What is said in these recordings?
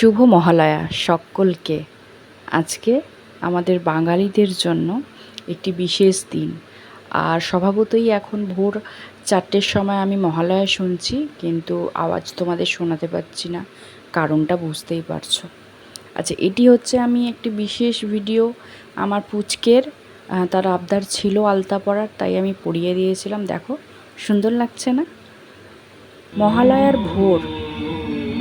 শুভ মহালয়া সকলকে। আজকে আমাদের বাঙালিদের জন্য একটি বিশেষ দিন। আর স্বভাবতই এখন ভোর 4টের সময় আমি মহালয়া শুনছি, কিন্তু আওয়াজ তোমাদের শোনাতে পারছি না, কারণটা বুঝতেই পারছো। আচ্ছা, এটি হচ্ছে আমি একটি বিশেষ ভিডিও। আমার পুচকের তার আবদার ছিল আলতা পরার, তাই আমি পরিয়ে দিয়েছিলাম। দেখো সুন্দর লাগছে না? মহালয়ার ভোর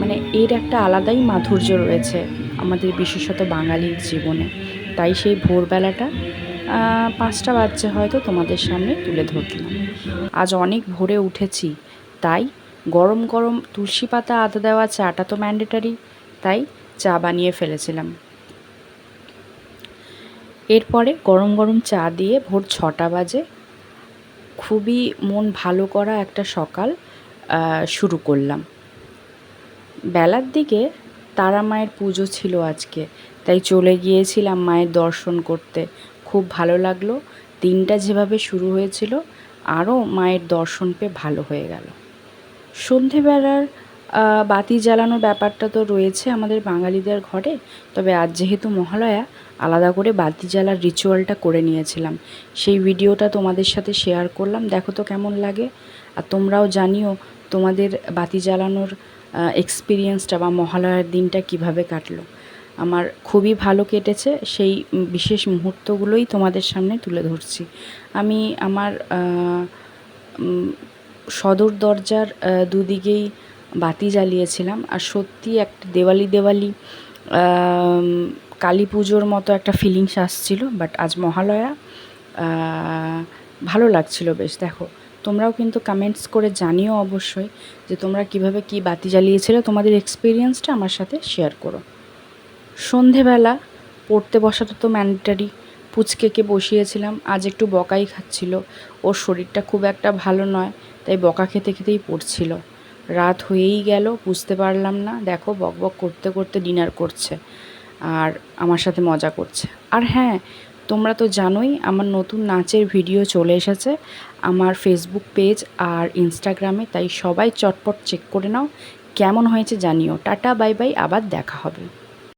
মানে এর একটা আলাদাই মাধুর্য রয়েছে আমাদের, বিশেষত বাঙালির জীবনে। তাই সেই ভোরবেলাটা 5টা বাজছে হয়তো তোমাদের সামনে তুলে ধরলাম। আজ অনেক ভোরে উঠেছি, তাই গরম গরম তুলসী পাতা আদা দেওয়া চাটা তো ম্যান্ডেটারি, তাই চা বানিয়ে ফেলেছিলাম। এরপরে গরম গরম চা দিয়ে ভোর 6টা বাজে খুবই মন ভালো করা একটা সকাল শুরু করলাম। বেলার দিকে তারা মায়ের পুজো ছিল আজকে, তাই চলে গিয়েছিলাম মায়ের দর্শন করতে। খুব ভালো লাগলো। দিনটা যেভাবে শুরু হয়েছিল, আরও মায়ের দর্শন পেয়ে ভালো হয়ে গেল। সন্ধেবেলার বাতি জ্বালানোর ব্যাপারটা তো রয়েছে আমাদের বাঙালিদের ঘরে, তবে আজ যেহেতু মহালয়া, আলাদা করে বাতি জ্বালার রিচুয়ালটা করে নিয়েছিলাম। সেই ভিডিওটা তোমাদের সাথে শেয়ার করলাম, দেখো তো কেমন লাগে। আর তোমরাও জানিও তোমাদের বাতি জ্বালানোর এক্সপিরিয়েন্সটা বা মহালয়ার দিনটা কিভাবে কাটলো। আমার খুবই ভালো কেটেছে। সেই বিশেষ মুহূর্তগুলোই তোমাদের সামনে তুলে ধরছি। আমি আমার সদর দরজার দুদিকেই বাতি জ্বালিয়েছিলাম। আর সত্যি একটা দেওয়ালি কালী পুজোর মতো একটা ফিলিংস আসছিল। বাট আজ মহালয়া, ভালো লাগছিল বেশ। দেখো তোমরাও কিন্তু কমেন্টস করে জানিও অবশ্যই যে তোমরা কিভাবে কি বাতি জ্বালিয়েছিলে, তোমাদের এক্সপিরিয়েন্সটা আমার সাথে শেয়ার করো। সন্ধেবেলা পড়তে বসাটা তো ম্যান্ডেটারি। পুচকেকে বসিয়েছিলাম, আজ একটু বকাই খাচ্ছিল। ওর শরীরটা খুব একটা ভালো নয়, তাই বকা খেতে খেতেই পড়ছিল। রাত হয়েই গেল, বুঝতে পারলাম না। দেখো বকবক করতে করতে ডিনার করছে আর আমার সাথে মজা করছে। আর হ্যাঁ, তোমরা তো জানোই আমার নতুন নাচের ভিডিও চলে এসেছে আমার ফেসবুক পেজ আর ইনস্টাগ্রামে, তাই সবাই চটপট চেক করে নাও। কেমন হয়েছে জানিও। টাটা, বাই বাই, আবার দেখা হবে।